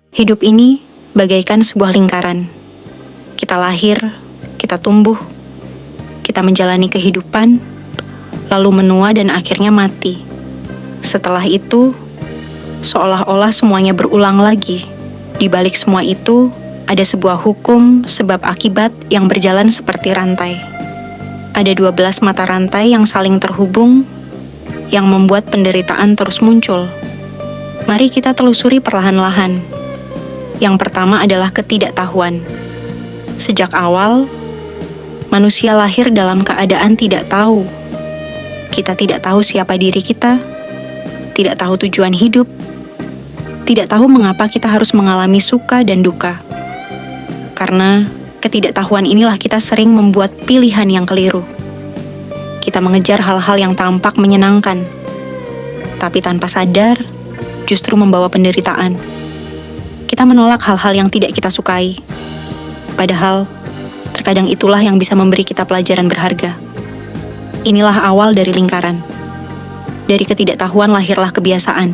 Hidup ini bagaikan sebuah lingkaran. Kita lahir, kita tumbuh, kita menjalani kehidupan, lalu menua dan akhirnya mati. Setelah itu, seolah-olah semuanya berulang lagi. Di balik semua itu, ada sebuah hukum sebab akibat yang berjalan seperti rantai. Ada 12 mata rantai yang saling terhubung, yang membuat penderitaan terus muncul. Mari kita telusuri perlahan-lahan. Yang pertama adalah ketidaktahuan. Sejak awal, manusia lahir dalam keadaan tidak tahu. Kita tidak tahu siapa diri kita, tidak tahu tujuan hidup, tidak tahu mengapa kita harus mengalami suka dan duka. Karena ketidaktahuan inilah kita sering membuat pilihan yang keliru. Kita mengejar hal-hal yang tampak menyenangkan, tapi tanpa sadar justru membawa penderitaan. Kita menolak hal-hal yang tidak kita sukai. Padahal, terkadang itulah yang bisa memberi kita pelajaran berharga. Inilah awal dari lingkaran. Dari ketidaktahuan lahirlah kebiasaan.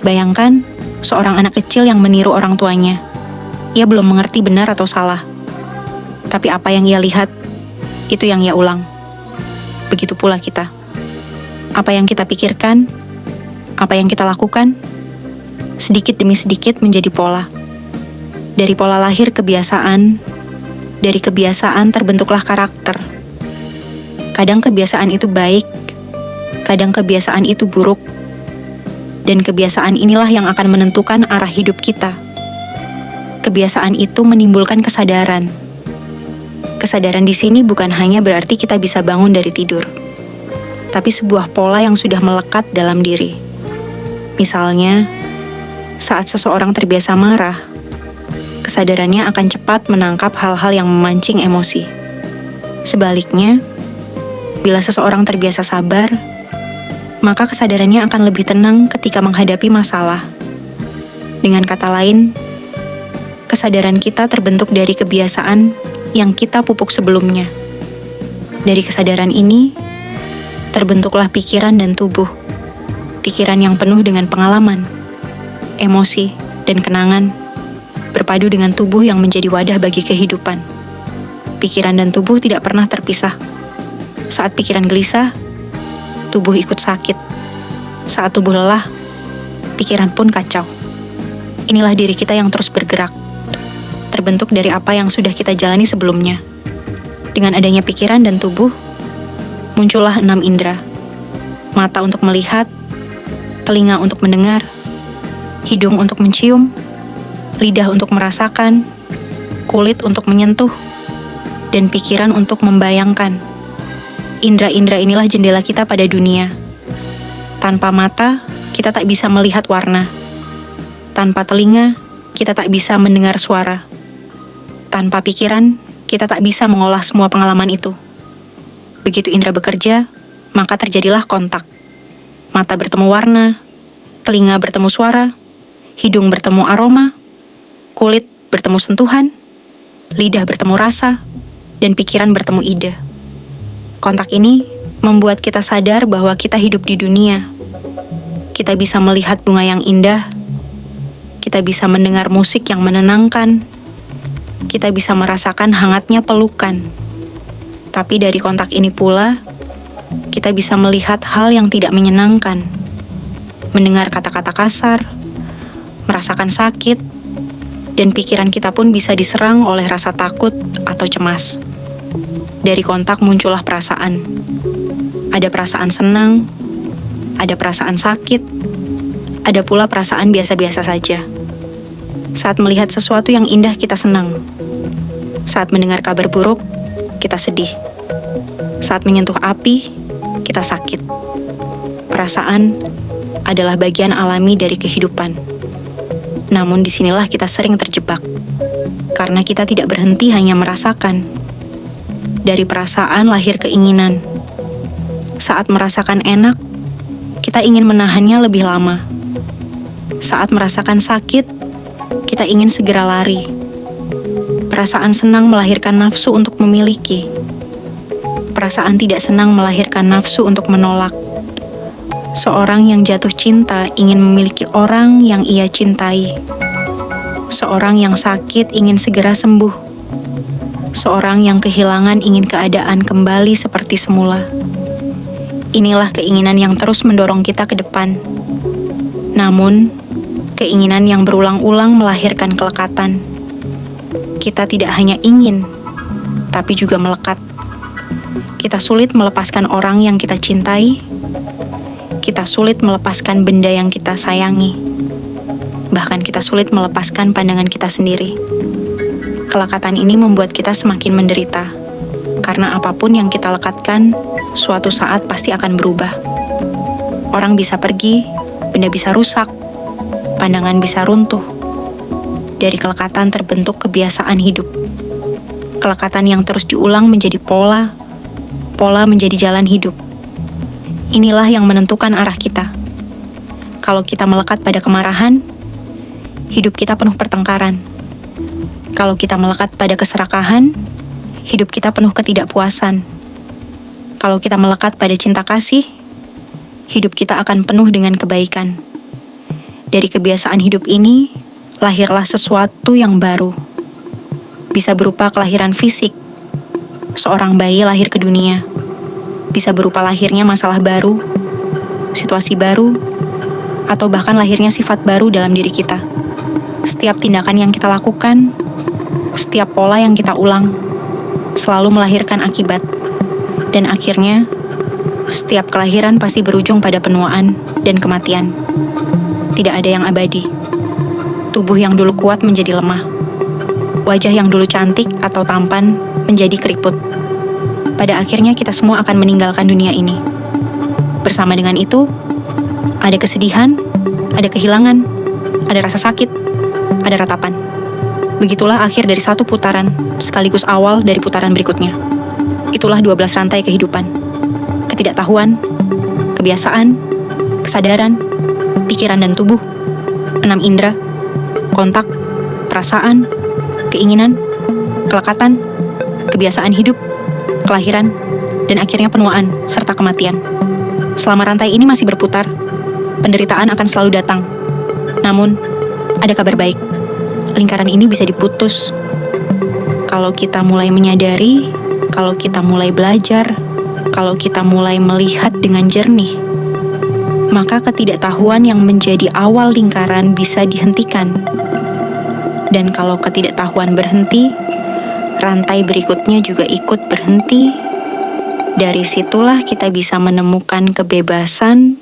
Bayangkan, seorang anak kecil yang meniru orang tuanya. Ia belum mengerti benar atau salah. Tapi apa yang ia lihat, itu yang ia ulang. Begitu pula kita. Apa yang kita pikirkan, apa yang kita lakukan, sedikit demi sedikit menjadi pola. Dari pola lahir kebiasaan, dari kebiasaan terbentuklah karakter. Kadang kebiasaan itu baik, kadang kebiasaan itu buruk, dan kebiasaan inilah yang akan menentukan arah hidup kita. Kebiasaan itu menimbulkan kesadaran. Kesadaran di sini bukan hanya berarti kita bisa bangun dari tidur, tapi sebuah pola yang sudah melekat dalam diri. Misalnya, saat seseorang terbiasa marah, kesadarannya akan cepat menangkap hal-hal yang memancing emosi. Sebaliknya, bila seseorang terbiasa sabar, maka kesadarannya akan lebih tenang ketika menghadapi masalah. Dengan kata lain, kesadaran kita terbentuk dari kebiasaan yang kita pupuk sebelumnya. Dari kesadaran ini, terbentuklah pikiran dan tubuh. Pikiran yang penuh dengan pengalaman, emosi, dan kenangan, berpadu dengan tubuh yang menjadi wadah bagi kehidupan. Pikiran dan tubuh tidak pernah terpisah. Saat pikiran gelisah, tubuh ikut sakit. Saat tubuh lelah, pikiran pun kacau. Inilah diri kita yang terus bergerak, terbentuk dari apa yang sudah kita jalani sebelumnya. Dengan adanya pikiran dan tubuh, muncullah 6 indera. Mata untuk melihat, telinga untuk mendengar, hidung untuk mencium, lidah untuk merasakan, kulit untuk menyentuh, dan pikiran untuk membayangkan. Indra-indra inilah jendela kita pada dunia. Tanpa mata, kita tak bisa melihat warna. Tanpa telinga, kita tak bisa mendengar suara. Tanpa pikiran, kita tak bisa mengolah semua pengalaman itu. Begitu indra bekerja, maka terjadilah kontak. Mata bertemu warna, telinga bertemu suara, hidung bertemu aroma, kulit bertemu sentuhan, lidah bertemu rasa, dan pikiran bertemu ide. Kontak ini membuat kita sadar bahwa kita hidup di dunia. Kita bisa melihat bunga yang indah, kita bisa mendengar musik yang menenangkan, kita bisa merasakan hangatnya pelukan. Tapi dari kontak ini pula, kita bisa melihat hal yang tidak menyenangkan, mendengar kata-kata kasar, merasakan sakit, dan pikiran kita pun bisa diserang oleh rasa takut atau cemas. Dari kontak muncullah perasaan. Ada perasaan senang, ada perasaan sakit, ada pula perasaan biasa-biasa saja. Saat melihat sesuatu yang indah, kita senang. Saat mendengar kabar buruk, kita sedih. Saat menyentuh api, kita sakit. Perasaan adalah bagian alami dari kehidupan. Namun disinilah kita sering terjebak, karena kita tidak berhenti hanya merasakan. Dari perasaan lahir keinginan. Saat merasakan enak, kita ingin menahannya lebih lama. Saat merasakan sakit, kita ingin segera lari. Perasaan senang melahirkan nafsu untuk memiliki. Perasaan tidak senang melahirkan nafsu untuk menolak. Seorang yang jatuh cinta ingin memiliki orang yang ia cintai. Seorang yang sakit ingin segera sembuh. Seorang yang kehilangan ingin keadaan kembali seperti semula. Inilah keinginan yang terus mendorong kita ke depan. Namun, keinginan yang berulang-ulang melahirkan kelekatan. Kita tidak hanya ingin, tapi juga melekat. Kita sulit melepaskan orang yang kita cintai. Kita sulit melepaskan benda yang kita sayangi. Bahkan kita sulit melepaskan pandangan kita sendiri. Kelekatan ini membuat kita semakin menderita. Karena apapun yang kita lekatkan, suatu saat pasti akan berubah. Orang bisa pergi, benda bisa rusak, pandangan bisa runtuh. Dari kelekatan terbentuk kebiasaan hidup. Kelekatan yang terus diulang menjadi pola, pola menjadi jalan hidup. Inilah yang menentukan arah kita. Kalau kita melekat pada kemarahan, hidup kita penuh pertengkaran. Kalau kita melekat pada keserakahan, hidup kita penuh ketidakpuasan. Kalau kita melekat pada cinta kasih, hidup kita akan penuh dengan kebaikan. Dari kebiasaan hidup ini, lahirlah sesuatu yang baru. Bisa berupa kelahiran fisik. Seorang bayi lahir ke dunia. Bisa berupa lahirnya masalah baru, situasi baru, atau bahkan lahirnya sifat baru dalam diri kita. Setiap tindakan yang kita lakukan, setiap pola yang kita ulang, selalu melahirkan akibat. Dan akhirnya, setiap kelahiran pasti berujung pada penuaan dan kematian. Tidak ada yang abadi. Tubuh yang dulu kuat menjadi lemah. Wajah yang dulu cantik atau tampan menjadi keriput. Pada akhirnya kita semua akan meninggalkan dunia ini. Bersama dengan itu, ada kesedihan, ada kehilangan, ada rasa sakit, ada ratapan. Begitulah akhir dari satu putaran, sekaligus awal dari putaran berikutnya. Itulah 12 rantai kehidupan. Ketidaktahuan, kebiasaan, kesadaran, pikiran dan tubuh, 6 indera, kontak, perasaan, keinginan, kelekatan, kebiasaan hidup, kelahiran, dan akhirnya penuaan, serta kematian. Selama rantai ini masih berputar, penderitaan akan selalu datang. Namun, ada kabar baik. Lingkaran ini bisa diputus. Kalau kita mulai menyadari, kalau kita mulai belajar, kalau kita mulai melihat dengan jernih, maka ketidaktahuan yang menjadi awal lingkaran bisa dihentikan. Dan kalau ketidaktahuan berhenti, rantai berikutnya juga ikut berhenti. Dari situlah kita bisa menemukan kebebasan